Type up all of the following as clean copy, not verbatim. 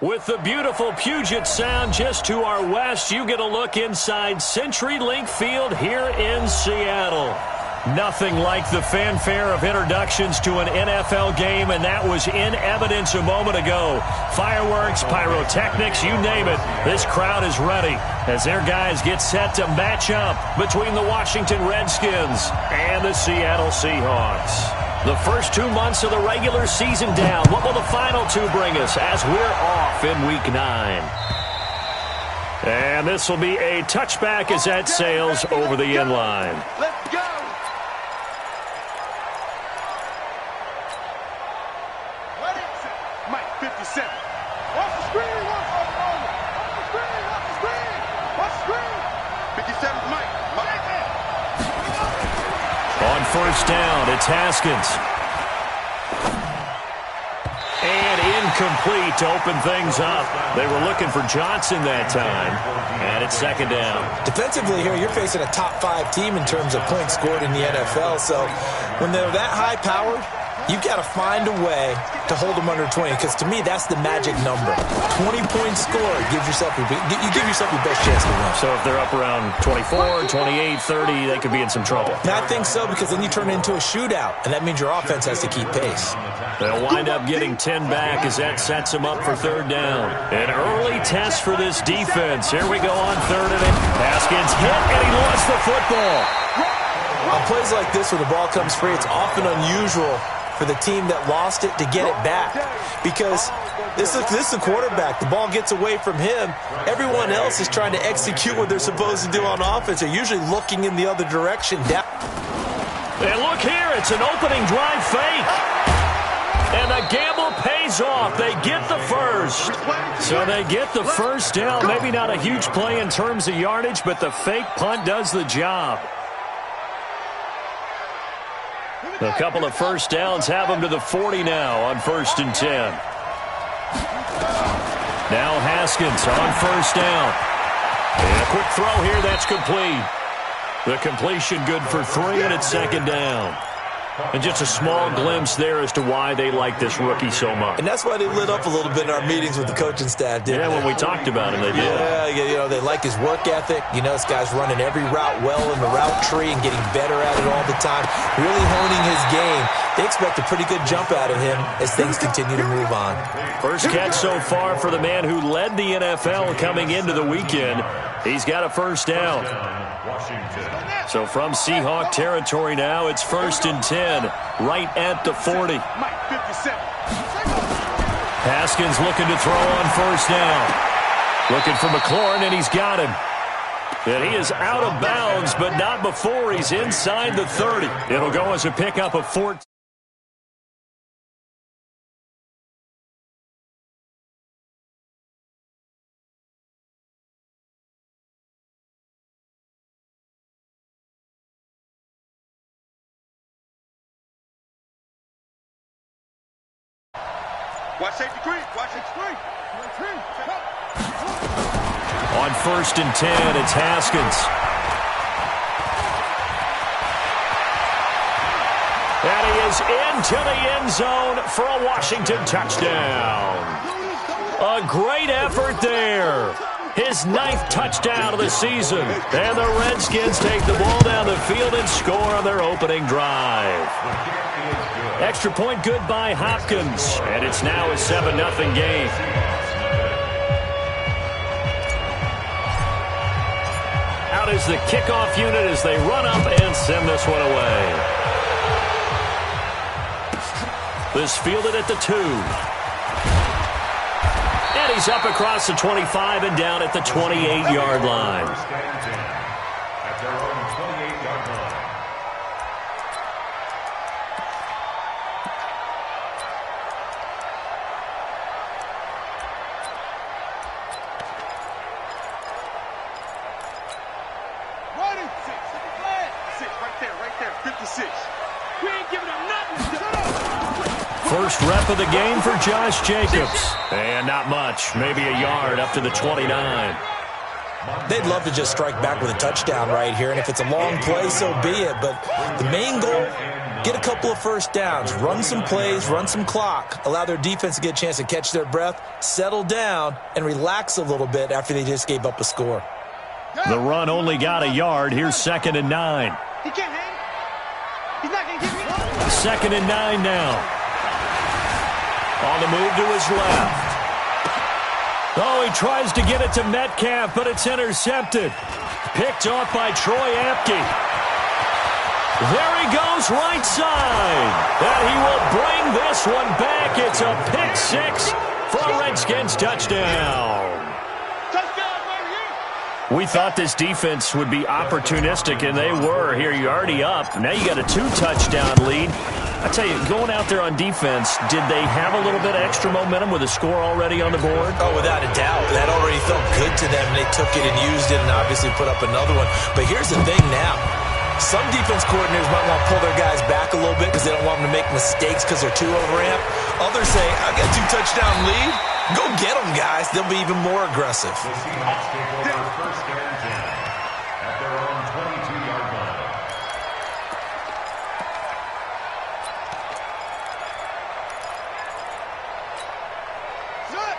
With the beautiful Puget Sound just to our west, you get a look inside CenturyLink Field here in Seattle. Nothing like the fanfare of introductions to an NFL game, and that was in evidence a moment ago. Fireworks, pyrotechnics, you name it. This crowd is ready as their guys get set to match up between the Washington Redskins and the Seattle Seahawks. The first 2 months of the regular season down. What will the final two bring us as we're off in Week 9? And this will be a touchback as that sails over the end line. Let's go! Ready? Mike, 57. Watch the screen, watch the screen, watch the screen, watch the screen. 57, Mike. On first down, it's Haskins. And incomplete to open things up. They were looking for Johnson that time. And it's second down. Defensively here, you're facing a top 5 team in terms of points scored in the NFL. So when they're that high-powered, you've got to find a way to hold them under 20, because to me, that's the magic number. 20 points scored, you give yourself your best chance to win. So if they're up around 24, 28, 30, they could be in some trouble. And I think so, because then you turn it into a shootout, and that means your offense has to keep pace. They'll wind up getting 10 back as that sets them up for third down. An early test for this defense. Here we go on third and eight. Haskins hit, and he lost the football. On plays like this where the ball comes free, it's often unusual for the team that lost it to get it back, because this is the quarterback. The ball gets away from him. Everyone else is trying to execute what they're supposed to do on offense. They're usually looking in the other direction. And look here, it's an opening drive fake. And the gamble pays off. They get the first. So they get the first down. Maybe not a huge play in terms of yardage, but the fake punt does the job. A couple of first downs have them to the 40 now on 1st and 10. Now Haskins on first down. And a quick throw here, that's complete. The completion good for 3, and it's second down. And just a small glimpse there as to why they like this rookie so much. And that's why they lit up a little bit in our meetings with the coaching staff, didn't they? When we talked about him, they did. Yeah, they like his work ethic. This guy's running every route well in the route tree and getting better at it all the time, really honing his game. They expect a pretty good jump out of him as things continue to move on. First catch so far for the man who led the NFL coming into the weekend. He's got a first down. So from Seahawk territory now, it's 1st and 10, right at the 40. Haskins looking to throw on first down. Looking for McLaurin, and he's got him. And he is out of bounds, but not before he's inside the 30. It'll go as a pickup of 14. Watch safety creep. Watch safety creep. On 1st and 10, it's Haskins. And he is into the end zone for a Washington touchdown. A great effort there. His 9th touchdown of the season. And the Redskins take the ball down the field and score on their opening drive. Extra point good by Hopkins. And it's now a 7-0 game. Out is the kickoff unit as they run up and send this one away. This fielded at the 2. And he's up across the 25 and down at the 28-yard line. First rep of the game for Josh Jacobs. And not much. Maybe a yard up to the 29. They'd love to just strike back with a touchdown right here, and if it's a long play, so be it. But the main goal, get a couple of first downs, run some plays, run some clock, allow their defense to get a chance to catch their breath, settle down, and relax a little bit after they just gave up a score. The run only got a yard. Here's 2nd and 9. He can't hang. He's not going to give me 2nd and 9 now. On the move to his left. Oh, he tries to get it to Metcalf, but it's intercepted. Picked off by Troy Apke. There he goes, right side. And he will bring this one back. It's a pick six for a Redskins touchdown. We thought this defense would be opportunistic, and they were. Here, you're already up. Now you got a 2-touchdown lead. I tell you, going out there on defense, did they have a little bit of extra momentum with a score already on the board? Oh, without a doubt. That already felt good to them. They took it and used it and obviously put up another one. But here's the thing now. Some defense coordinators might want to pull their guys back a little bit because they don't want them to make mistakes because they're too overamped. Others say, I got a 2-touchdown lead. Go get them, guys. They'll be even more aggressive.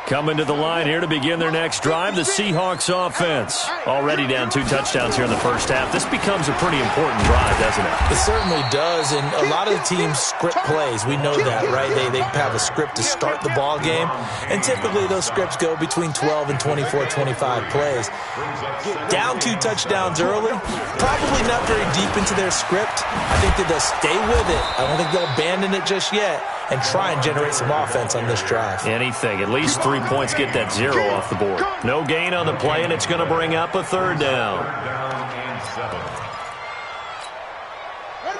Coming to the line here to begin their next drive, the Seahawks offense. Already down 2 touchdowns here in the first half. This becomes a pretty important drive, doesn't it? It certainly does, and a lot of the teams script plays. We know that, right? They have a script to start the ball game, and typically those scripts go between 12 and 24, 25 plays. Down 2 touchdowns early, probably not very deep into their script. I think that they'll stay with it. I don't think they'll abandon it just yet and try and generate some offense on this drive. Anything. At least 3 points, get that 0 off the board. No gain on the play, and it's going to bring up a 3rd down.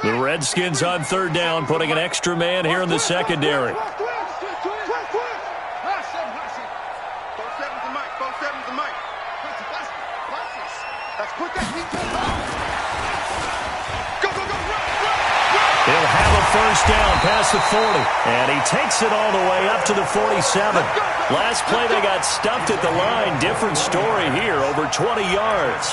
The Redskins on 3rd down, putting an extra man here in the secondary. He'll have a first down past the 40. And he takes it all the way up to the 47. Last play they got stuffed at the line. Different story here, over 20 yards.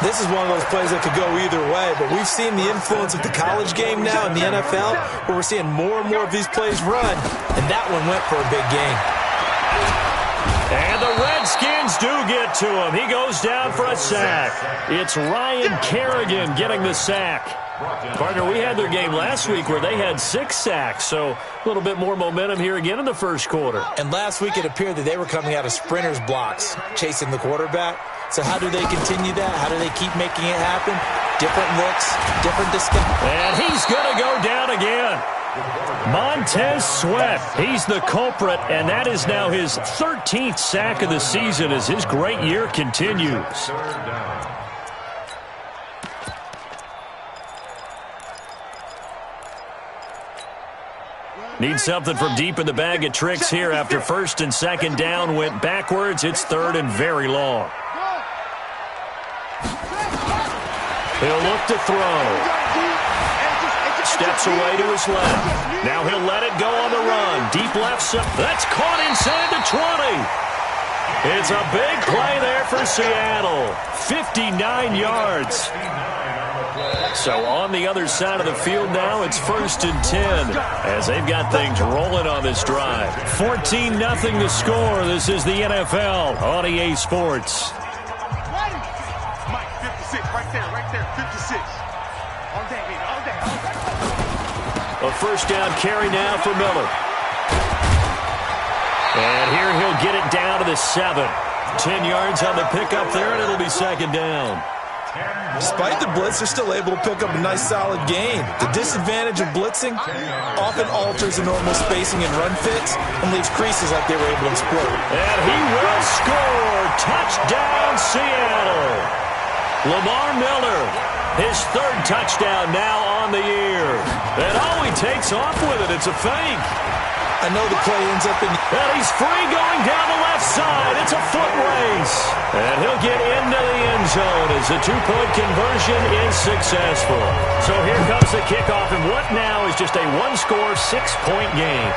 This is one of those plays that could go either way, but we've seen the influence of the college game now in the NFL, where we're seeing more and more of these plays run, and that one went for a big gain. And the Redskins do get to him. He goes down for a sack. It's Ryan Kerrigan getting the sack. Partner, we had their game last week where they had 6 sacks, so a little bit more momentum here again in the first quarter. And last week it appeared that they were coming out of sprinters blocks, chasing the quarterback. So how do they continue that? How do they keep making it happen? Different looks, different distance. And he's going to go down again. Montez Sweat, he's the culprit, and that is now his 13th sack of the season as his great year continues. Need something from deep in the bag of tricks here after 1st and 2nd down went backwards. It's 3rd and very long. He'll look to throw. Steps away to his left. Now he'll let it go on the run. Deep left. That's caught inside the 20. It's a big play there for Seattle. 59 yards. So on the other side of the field now, it's 1st and 10 as they've got things rolling on this drive. 14-0 the score. This is the NFL on EA Sports. Mike, 56, right there, 56. All day, baby, all day. A first down carry now for Miller. And here he'll get it down to the 7. 10 yards on the pickup there, and it'll be 2nd down. Despite the blitz, they're still able to pick up a nice, solid gain. The disadvantage of blitzing often alters the normal spacing and run fits and leaves creases like they were able to exploit. And he will score. Touchdown, Seattle. Lamar Miller, his 3rd touchdown now on the year. And oh, he takes off with it. It's a fake. I know the play ends up in... And he's free going down the left side. It's a foot race. And he'll get into the end zone as the 2-point conversion is successful. So here comes the kickoff, and what now is just a 1-score, 6-point game.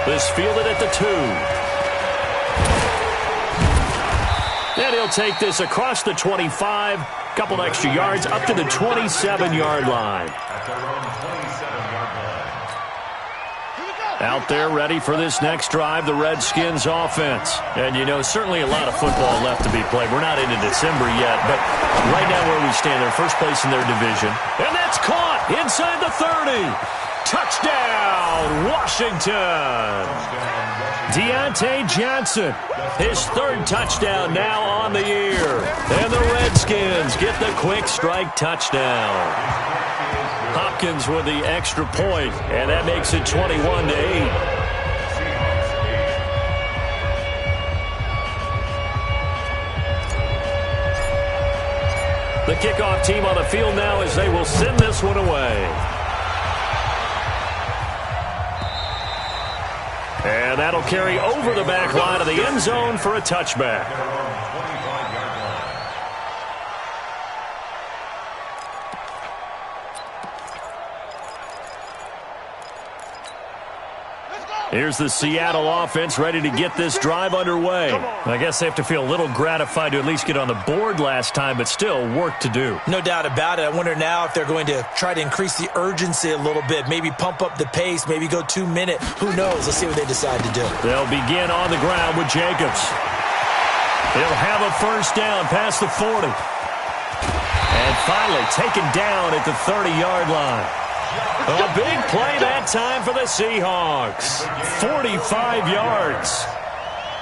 This fielded at the 2. And he'll take this across the 25, couple extra yards, up to the 27-yard line. Out there ready for this next drive, the Redskins offense. And, you know, certainly a lot of football left to be played. We're not into December yet, but right now where we stand, they're first place in their division. And that's caught inside the 30. Touchdown, Washington. Deontay Johnson, his third touchdown now on the year. And the Redskins get the quick strike touchdown. Hopkins with the extra point, and that makes it 21-8. The kickoff team on the field now as they will send this one away. And that'll carry over the back line of the end zone for a touchback. Here's the Seattle offense ready to get this drive underway. I guess they have to feel a little gratified to at least get on the board last time, but still work to do. No doubt about it. I wonder now if they're going to try to increase the urgency a little bit, maybe pump up the pace, maybe go 2 minute. Who knows? Let's see what they decide to do. They'll begin on the ground with Jacobs. He'll have a first down past the 40. And finally taken down at the 30-yard line. A big play that time for the Seahawks. 45 yards.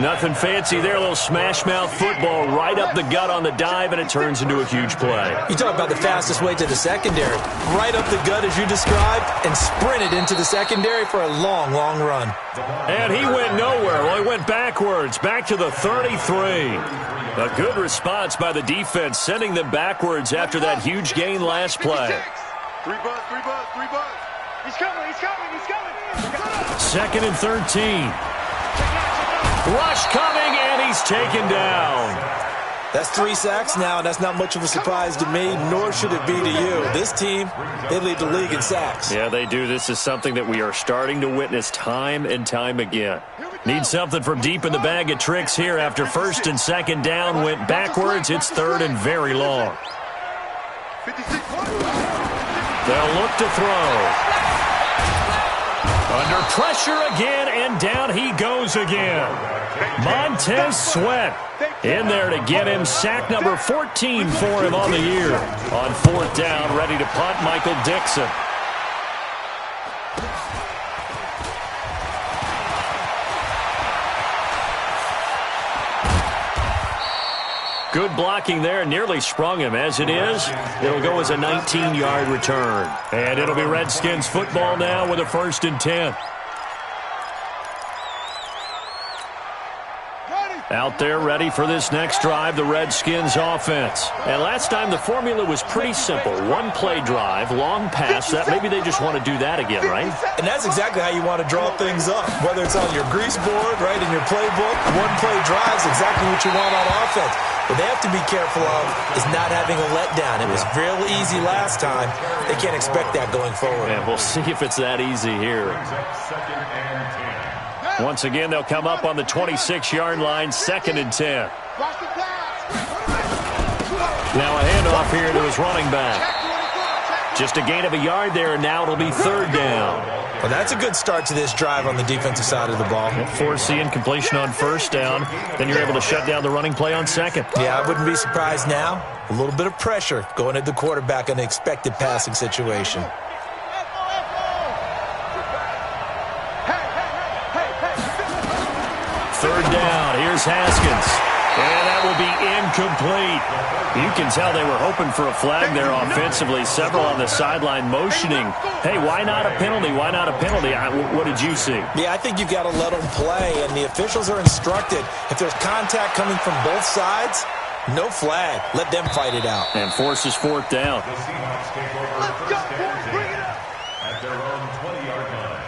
Nothing fancy there. A little smash-mouth football right up the gut on the dive, and it turns into a huge play. You talk about the fastest way to the secondary. Right up the gut, as you described, and sprinted into the secondary for a long, long run. And he went nowhere. Well, he went backwards, back to the 33. A good response by the defense, sending them backwards after that huge gain last play. 3 buzz, 3 buzz, 3 buzz. He's coming, he's coming, he's coming. Second and 13. Rush coming, and he's taken down. That's 3 sacks now, and that's not much of a surprise to me, nor should it be to you. This team, they lead the league in sacks. Yeah, they do. This is something that we are starting to witness time and time again. Need something from deep in the bag of tricks here after first and second down went backwards. It's third and very long. 56. They'll look to throw. Under pressure again, and down he goes again. Montez Sweat in there to get him sack number 14 for him on the year. On fourth down, ready to punt, Michael Dixon. Good blocking there, nearly sprung him. As it is, it'll go as a 19-yard return. And it'll be Redskins football now with a 1st and 10. Out there ready for this next drive, the Redskins offense. And last time the formula was pretty simple. One-play drive, long pass. That maybe they just want to do that again, right? And that's exactly how you want to draw things up. Whether it's on your grease board, right, in your playbook, one-play drive is exactly what you want on offense. What they have to be careful of is not having a letdown. It was real easy last time. They can't expect that going forward. And we'll see if it's that easy here. Once again, they'll come up on the 26-yard line, 2nd and 10. Now a handoff here to his running back. Just a gain of a yard there, and now it'll be 3rd down. Well, that's a good start to this drive on the defensive side of the ball. Force the incompletion on 1st down. Then you're able to shut down the running play on 2nd. Yeah, I wouldn't be surprised now. A little bit of pressure going at the quarterback in an expected passing situation. Third down. Here's Haskins. And that will be incomplete. You can tell they were hoping for a flag there offensively. Several on the sideline motioning. Hey, why not a penalty? Why not a penalty? What did you see? Yeah, I think you've got to let them play, and the officials are instructed. If there's contact coming from both sides, no flag. Let them fight it out. And forces 4th down. Let's go, boys. Bring it up. At their own 20-yard line.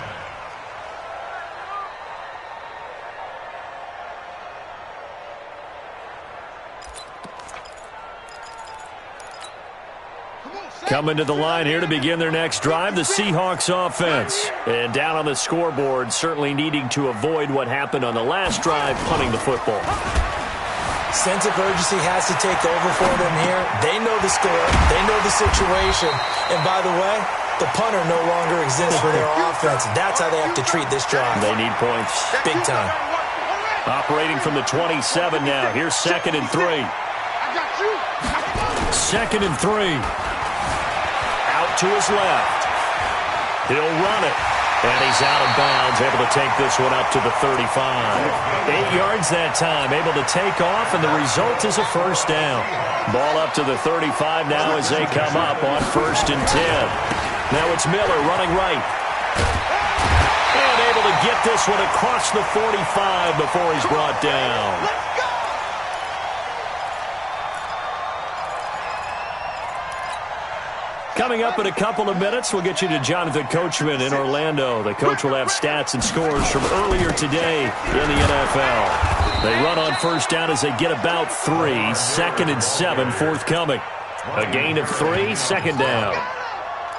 Coming to the line here to begin their next drive, the Seahawks offense. And down on the scoreboard, certainly needing to avoid what happened on the last drive, punting the football. Sense of urgency has to take over for them here. They know the score. They know the situation. And by the way, the punter no longer exists for their offense. That's how they have to treat this drive. They need points. Big time. Operating from the 27 now. Here's 2nd and 3. 2nd and 3. Out to his left. He'll run it. And he's out of bounds, able to take this one up to the 35. 8 yards that time, able to take off, and the result is a first down. Ball up to the 35 now as they come up on 1st and 10. Now it's Miller running right. And able to get this one across the 45 before he's brought down. Coming up in a couple of minutes, we'll get you to Jonathan Coachman in Orlando. The coach will have stats and scores from earlier today in the NFL. They run on 1st down as they get about 3. 2nd and 7 forthcoming. A gain of 3, 2nd down.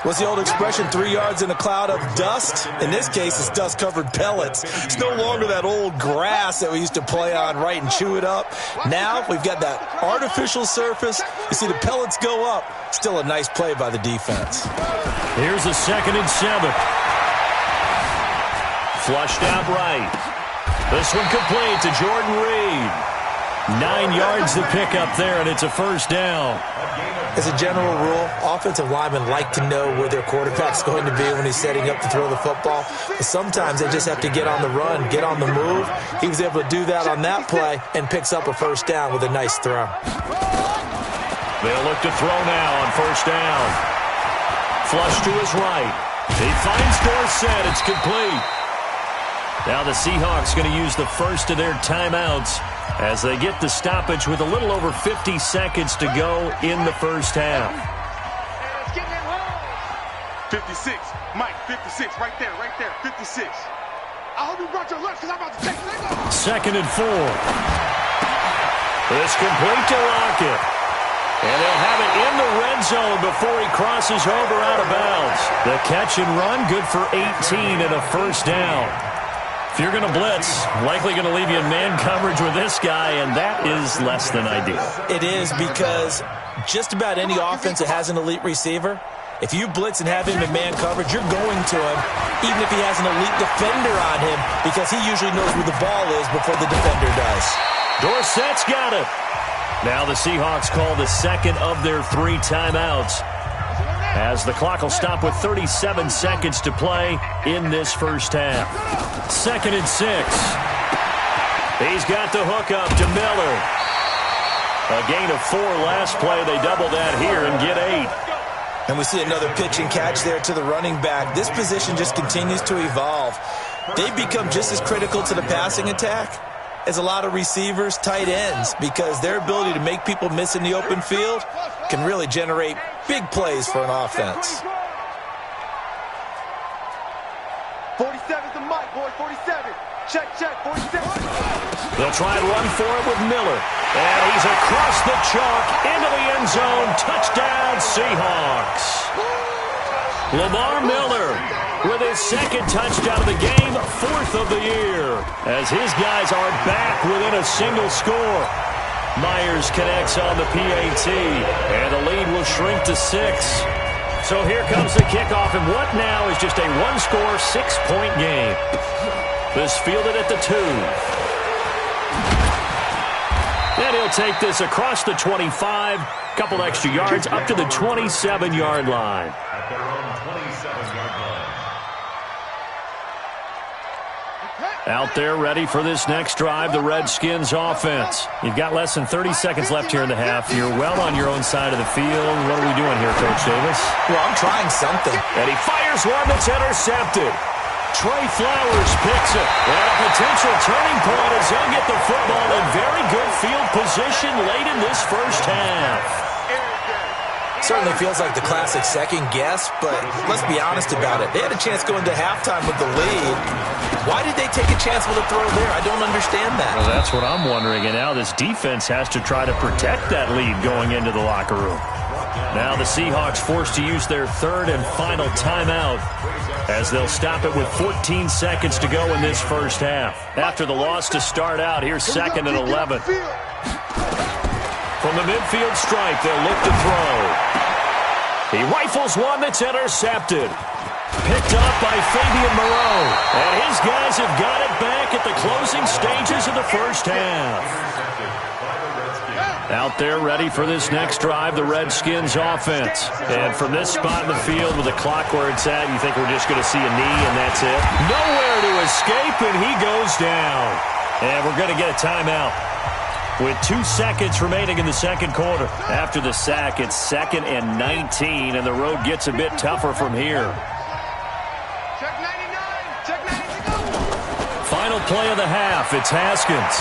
What's the old expression, 3 yards in a cloud of dust? In this case, it's dust-covered pellets. It's no longer that old grass that we used to play on, right, and chew it up. Now we've got that artificial surface. You see the pellets go up. Still a nice play by the defense. Here's a 2nd and 7. Flushed out right. This one complete to Jordan Reed. 9 yards to pick up there, and it's a first down. As a general rule, offensive linemen like to know where their quarterback's going to be when he's setting up to throw the football. But sometimes they just have to get on the run, get on the move. He was able to do that on that play and picks up a first down with a nice throw. They'll look to throw now on 1st down. Flush to his right. He finds Dorsett. It's complete. Now the Seahawks going to use the first of their timeouts as they get the stoppage with a little over 50 seconds to go in the first half. 56. Mike, 56. Right there, 56. I hope you brought your lunch because I'm about to take it. 2nd and 4. This complete to Lockett. And they'll have it in the red zone before he crosses over out of bounds. The catch and run, good for 18 and a first down. If you're going to blitz, likely going to leave you in man coverage with this guy, and that is less than ideal. It is, because just about any offense that has an elite receiver, if you blitz and have him in man coverage, you're going to him, even if he has an elite defender on him, because he usually knows where the ball is before the defender does. Dorsett's got it. Now the Seahawks call the 2nd of their 3 timeouts, as the clock will stop with 37 seconds to play in this first half. 2nd and 6. He's got the hook up to Miller. A gain of 4 last play. They double that here and get 8. And we see another pitch and catch there to the running back. This position just continues to evolve. They've become just as critical to the passing attack as a lot of receivers, tight ends, because their ability to make people miss in the open field can really generate big plays for an offense. 47's the mic, boy. 47. Check, 47. They'll try and run for it with Miller. And he's across the chalk into the end zone. Touchdown, Seahawks. Lamar Miller with his 2nd touchdown of the game, 4th of the year, as his guys are back within a single score. Myers connects on the PAT, and the lead will shrink to 6. So here comes the kickoff, and what now is just a 1-score, 6-point game. This fielded at the 2. And he'll take this across the 25, couple extra yards, up to the 27-yard line. At their own 27-yard line. Out there ready for this next drive, the Redskins offense. You've got less than 30 seconds left here in the half. You're well on your own side of the field. What are we doing here, Coach Davis? Well, I'm trying something. And he fires one that's intercepted. Trey Flowers picks it. And a potential turning point as they'll get the football in very good field position late in this first half. Certainly feels like the classic second guess, but let's be honest about it. They had a chance going to halftime with the lead. Why did they take a chance with a throw there? I don't understand that. Well, that's what I'm wondering. And now this defense has to try to protect that lead going into the locker room. Now the Seahawks forced to use their 3rd and final timeout, as they'll stop it with 14 seconds to go in this first half. After the loss to start out, here's 2nd and 11. From the midfield stripe, they'll look to throw. He rifles one that's intercepted. Picked up by Fabian Moreau. And his guys have got it back at the closing stages of the first half. Out there ready for this next drive, the Redskins offense. And from this spot in the field with the clock where it's at, you think we're just going to see a knee and that's it? Nowhere to escape, and he goes down. And we're going to get a timeout with 2 seconds remaining in the second quarter. After the sack, it's 2nd and 19, and the road gets a bit tougher from here. Final play of the half, it's Haskins.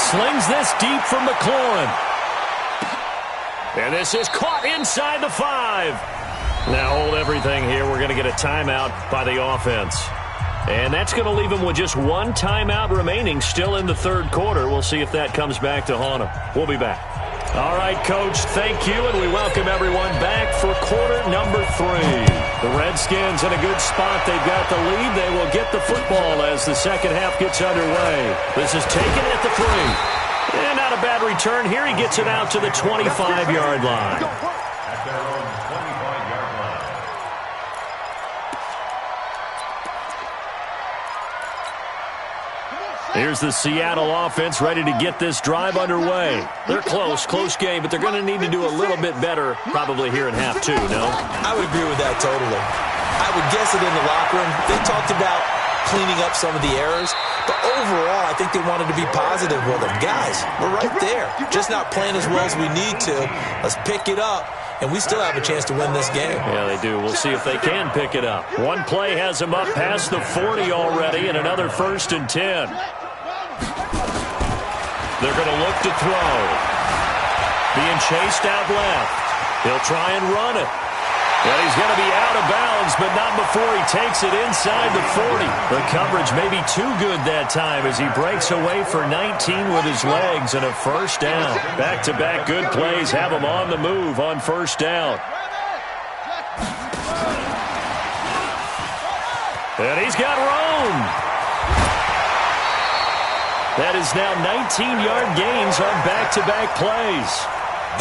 Slings this deep from McLaurin. And this is caught inside the 5. Now hold everything here. We're going to get a timeout by the offense. And that's going to leave them with just 1 timeout remaining still in the third quarter. We'll see if that comes back to haunt them. We'll be back. All right, Coach, thank you, and we welcome everyone back for quarter number 3. The Redskins in a good spot. They've got the lead. They will get the football as the second half gets underway. This is taken at the 3. And not a bad return here. He gets it out to the 25-yard line. At their own 25-yard line. Here's the Seattle offense ready to get this drive underway. They're close game, but they're going to need to do a little bit better probably here in half 2, no? I would agree with that totally. I would guess it in the locker room. They talked about cleaning up some of the errors, but overall, I think they wanted to be positive with them. Guys, we're right there. Just not playing as well as we need to. Let's pick it up, and we still have a chance to win this game. Yeah, they do. We'll see if they can pick it up. One play has them up past the 40 already, and another 1st and 10. They're going to look to throw. Being chased out left. He'll try and run it. And he's going to be out of bounds, but not before he takes it inside the 40. The coverage may be too good that time as he breaks away for 19 with his legs and a 1st down. Back-to-back good plays have him on the move on 1st down. And he's got room. That is now 19-yard gains on back-to-back plays.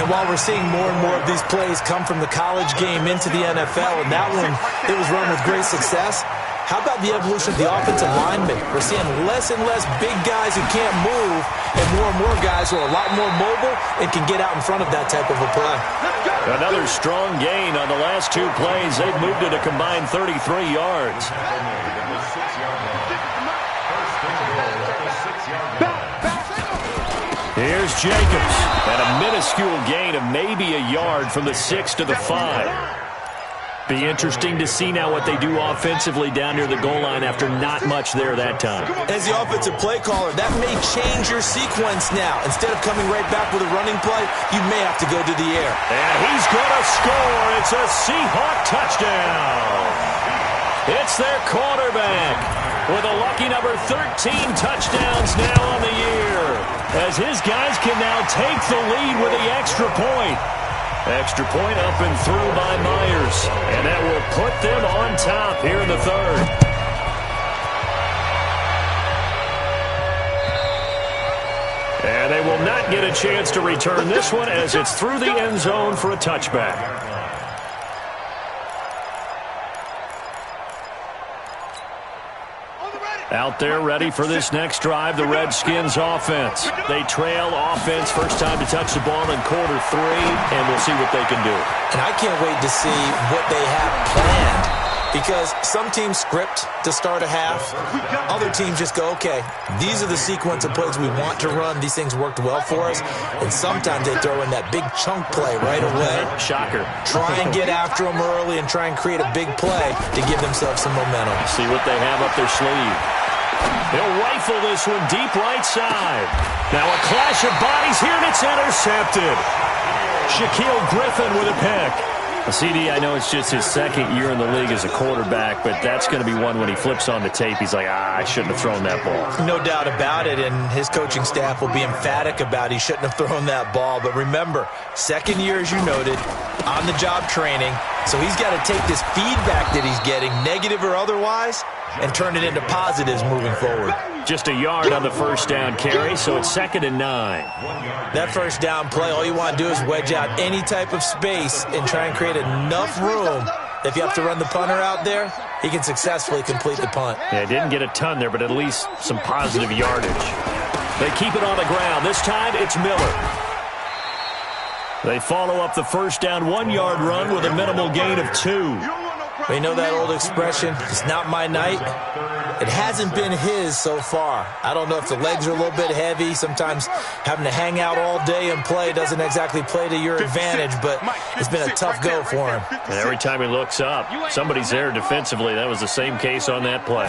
And while we're seeing more and more of these plays come from the college game into the NFL, and that one, it was run with great success, how about the evolution of the offensive linemen? We're seeing less and less big guys who can't move and more guys who are a lot more mobile and can get out in front of that type of a play. Another strong gain on the last 2 plays. They've moved it a combined 33 yards. Here's Jacobs, and a minuscule gain of maybe a yard from the 6 to the 5. Be interesting to see now what they do offensively down near the goal line after not much there that time. As the offensive play caller, that may change your sequence now. Instead of coming right back with a running play, you may have to go to the air. And he's going to score. It's a Seahawk touchdown. It's their quarterback with a lucky number 13 touchdowns now on the year, as his guys can now take the lead with the extra point. Extra point up and through by Myers, and that will put them on top here in the 3rd. And they will not get a chance to return this one as it's through the end zone for a touchback. Out there ready for this next drive, the Redskins offense. They trail offense, first time to touch the ball in quarter 3, and we'll see what they can do. And I can't wait to see what they have planned, because some teams script to start a half. Other teams just go, okay, these are the sequence of plays we want to run. These things worked well for us. And sometimes they throw in that big chunk play right away. Shocker. Try and get after them early and try and create a big play to give themselves some momentum. See what they have up their sleeve. He'll rifle this one deep right side. Now a clash of bodies here, and it's intercepted. Shaquille Griffin with a pick. CD, I know it's just his 2nd year in the league as a quarterback, but that's going to be one when he flips on the tape, he's like, I shouldn't have thrown that ball. No doubt about it, and his coaching staff will be emphatic about he shouldn't have thrown that ball. But remember, 2nd year, as you noted, on-the-job training, so he's got to take this feedback that he's getting, negative or otherwise, and turn it into positives moving forward. just a yard on the first down carry, so it's 2nd and 9. That first down play, all you want to do is wedge out any type of space and try and create enough room. If you have to run the punter out there, he can successfully complete the punt. Yeah, didn't get a ton there, but at least some positive yardage. They keep it on the ground. This time, it's Miller. They follow up the first down 1-yard run with a minimal gain of 2. We know that old expression, it's not my night. It hasn't been his so far. I don't know if the legs are a little bit heavy. Sometimes having to hang out all day and play doesn't exactly play to your advantage, but it's been a tough go for him. And every time he looks up, somebody's there defensively. That was the same case on that play.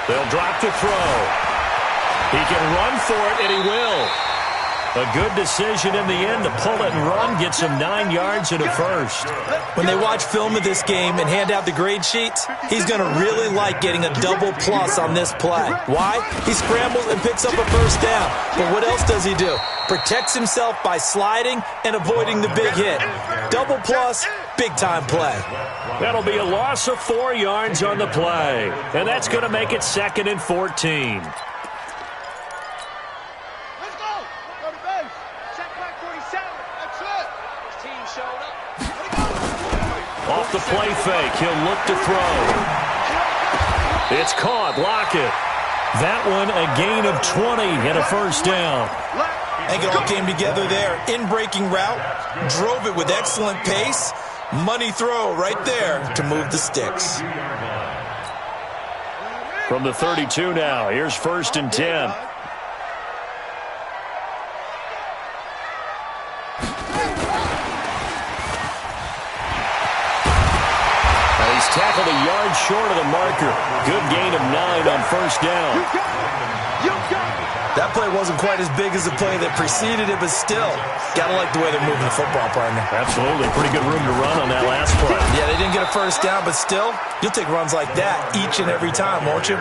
They'll drop to throw. He can run for it, and he will. A good decision in the end to pull it and run, gets him 9 yards and a first. When they watch film of this game and hand out the grade sheets, he's going to really like getting a double plus on this play. Why? He scrambles and picks up a first down. But what else does he do? Protects himself by sliding and avoiding the big hit. Double plus, big-time play. That'll be a loss of 4 yards on the play. And that's going to make it 2nd and 14. Off the play fake, he'll look to throw. It's caught, Lockett. That one a gain of 20 and a first down. I think it all came together there. In-breaking route, drove it with excellent pace. Money throw right there to move the sticks. From the 32 now, here's 1st and 10. Tackled a yard short of the marker. Good gain of 9 on first down. That play wasn't quite as big as the play that preceded it, but still, gotta like the way they're moving the football, partner. Absolutely. Pretty good room to run on that last play. Yeah, they didn't get a first down, but still, you'll take runs like that each and every time, won't you?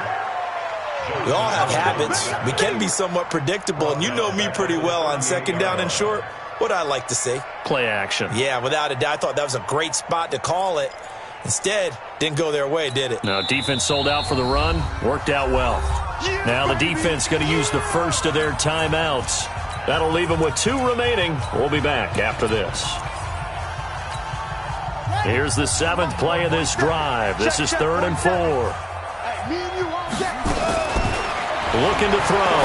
We all have habits. We can be somewhat predictable, and you know me pretty well on 2nd down and short. What I like to see. Play action. Yeah, without a doubt. I thought that was a great spot to call it. Instead, didn't go their way, did it? No, defense sold out for the run. Worked out well. Now the defense going to use the first of their timeouts. That'll leave them with 2 remaining. We'll be back after this. Here's the 7th play of this drive. This is 3rd and 4. Looking to throw.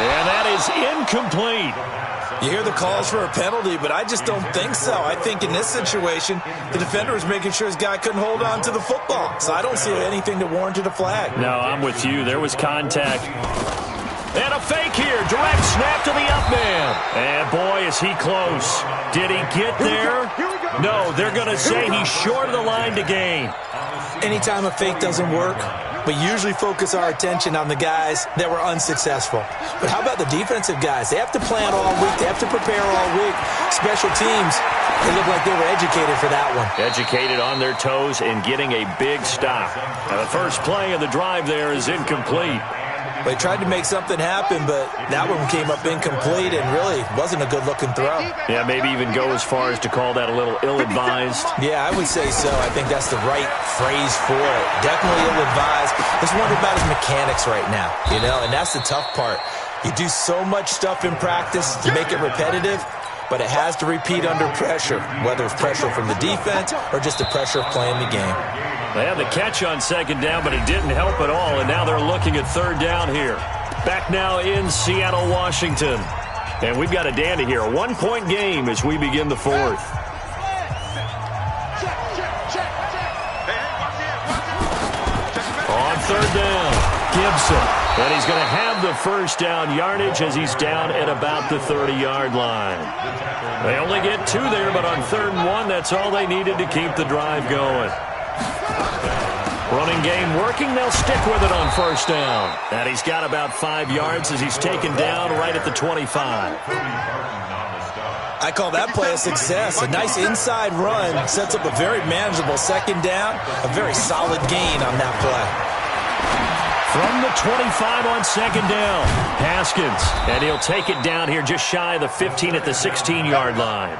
And that is incomplete. You hear the calls for a penalty, but I just don't think so. I think in this situation, the defender was making sure his guy couldn't hold on to the football. So I don't see anything that warranted a flag. No, I'm with you. There was contact. And a fake here. Direct snap to the up man. And boy, is he close. Did he get there? No, they're going to say he's short of the line to gain. Anytime a fake doesn't work, we usually focus our attention on the guys that were unsuccessful. But how about the defensive guys? They have to plan all week. They have to prepare all week. Special teams, they look like they were educated for that one. Educated on their toes and getting a big stop. Now, the first play of the drive there is incomplete. They tried to make something happen, but that one came up incomplete and really wasn't a good-looking throw. Yeah, maybe even go as far as to call that a little ill-advised. Yeah, I would say so. I think that's the right phrase for it. Definitely ill-advised. Let's wonder about his mechanics right now, and that's the tough part. You do so much stuff in practice to make it repetitive, but it has to repeat under pressure, whether it's pressure from the defense or just the pressure of playing the game. They had the catch on 2nd down, but it didn't help at all, and now they're looking at 3rd down here. Back now in Seattle, Washington. And we've got a dandy here. A 1-point game as we begin the 4th. On 3rd down, Gibson. And he's going to have the first down yardage as he's down at about the 30-yard line. They only get 2 there, but on 3rd and 1, that's all they needed to keep the drive going. Running game working. They'll stick with it on 1st down. And he's got about 5 yards as he's taken down right at the 25. I call that play a success. A nice inside run sets up a very manageable 2nd down. A very solid gain on that play. From the 25 on 2nd down, Haskins. And he'll take it down here just shy of the 15 at the 16-yard line.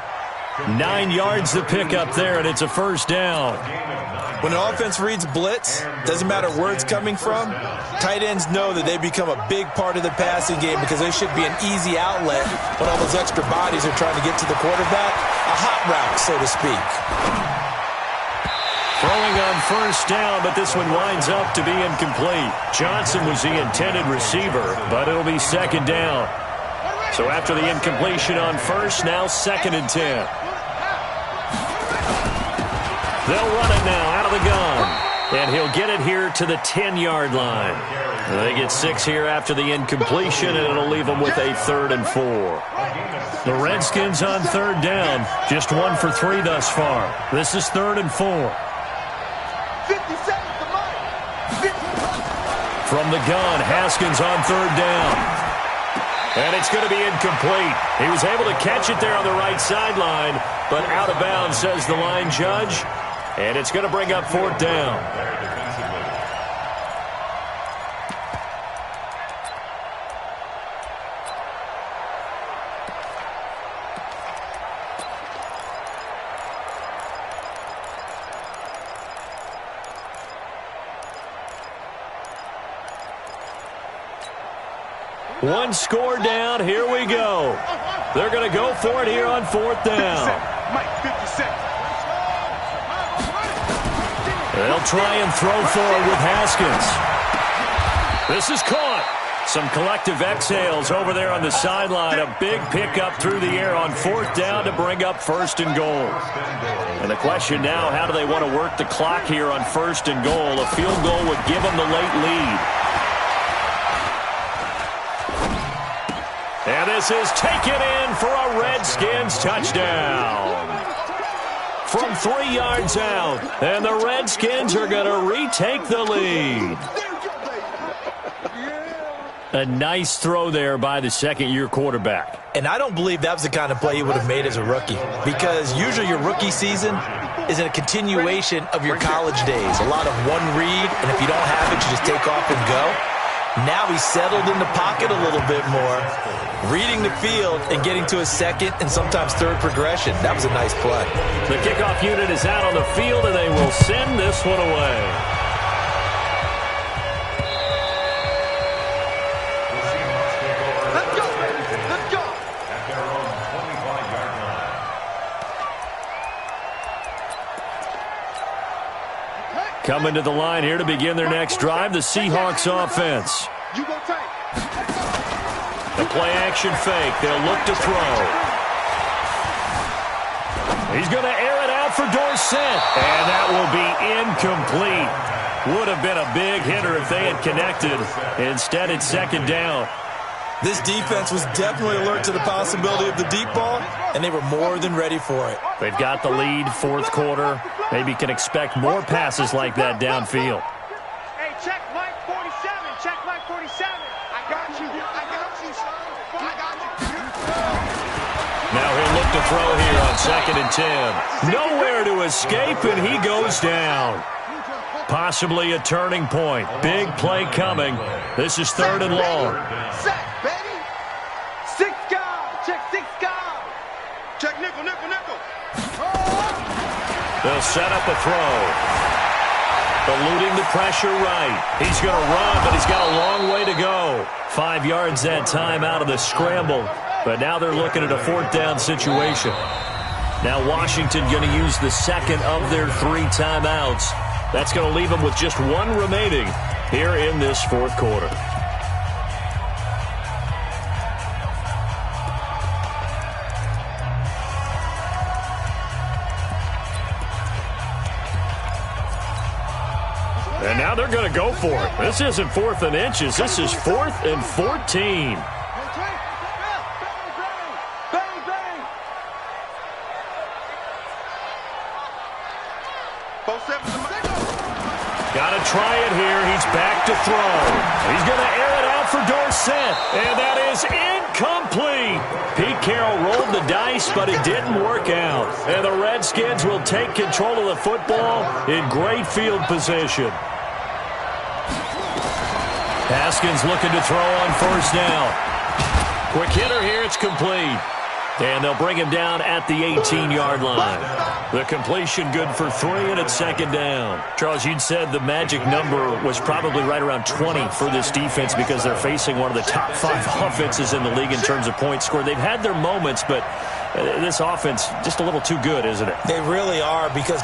9 yards to pick up there, and it's a first down. When an offense reads blitz, doesn't matter where it's coming from, tight ends know that they become a big part of the passing game because they should be an easy outlet when all those extra bodies are trying to get to the quarterback. A hot route, so to speak. Throwing on first down, but this one winds up to be incomplete. Johnson was the intended receiver, but it'll be second down. So after the incompletion on first, now 2nd and 10. They'll run it now out of the gun. And he'll get it here to the 10-yard line. They get 6 here after the incompletion, and it'll leave them with a 3rd and 4. The Redskins on 3rd down, just 1 for 3 thus far. This is 3rd and 4. 50 seconds to Mike. From the gun, Haskins on 3rd down. And it's going to be incomplete. He was able to catch it there on the right sideline, but out of bounds, says the line judge. And it's going to bring up 4th down. One score down. Here we go. They're going to go for it here on 4th down. Mike, 50 seconds. They'll try and throw forward with Haskins. This is caught. Some collective exhales over there on the sideline. A big pickup through the air on 4th down to bring up 1st and goal. And the question now, how do they want to work the clock here on 1st and goal? A field goal would give them the late lead. And this is taken in for a Redskins touchdown. From 3 yards out. And the Redskins are going to retake the lead. A nice throw there by the second-year quarterback. And I don't believe that was the kind of play he would have made as a rookie, because usually your rookie season is a continuation of your college days. A lot of one read, and if you don't have it, you just take off and go. Now he's settled in the pocket a little bit more, reading the field and getting to a second and sometimes third progression. That was a nice play. The kickoff unit is out on the field, and they will send this one away. Let's go, baby. Let's go. At their own 25-yard line. Coming to the line here to begin their next drive, the Seahawks offense. You go take. The play-action fake. They'll look to throw. He's going to air it out for Dorsett. And that will be incomplete. Would have been a big hitter if they had connected. Instead, it's second down. This defense was definitely alert to the possibility of the deep ball, and they were more than ready for it. They've got the lead, 4th quarter. Maybe can expect more passes like that downfield. Hey, check Mike 47. Check Mike 47. I got you. I got you, son. I got you. Now he'll look to throw here on 2nd and 10. Nowhere to escape, and he goes down. Possibly a turning point. Big play coming. This is 3rd and long. Sack, baby. 6 guys. Check 6 guys. Check nickel, nickel, nickel. They'll set up a throw. Eluding the pressure right. He's going to run, but he's got a long way to go. 5 yards that time out of the scramble. But now they're looking at a 4th down situation. Now Washington going to use the second of their 3 timeouts. That's going to leave them with just 1 remaining here in this 4th quarter. And now they're going to go for it. This isn't 4th and inches. This is 4th and 14. Got to try it here. He's back to throw. He's going to air it out for Dorsett. And that is incomplete. Pete Carroll rolled the dice, but it didn't work out. And the Redskins will take control of the football in great field position. Haskins looking to throw on 1st down. Quick hitter here. It's complete. And they'll bring him down at the 18-yard line. The completion good for 3, and it's second down. Charles, you'd said the magic number was probably right around 20 for this defense because they're facing one of the top 5 offenses in the league in terms of points scored. They've had their moments, but this offense just a little too good, isn't it? They really are, because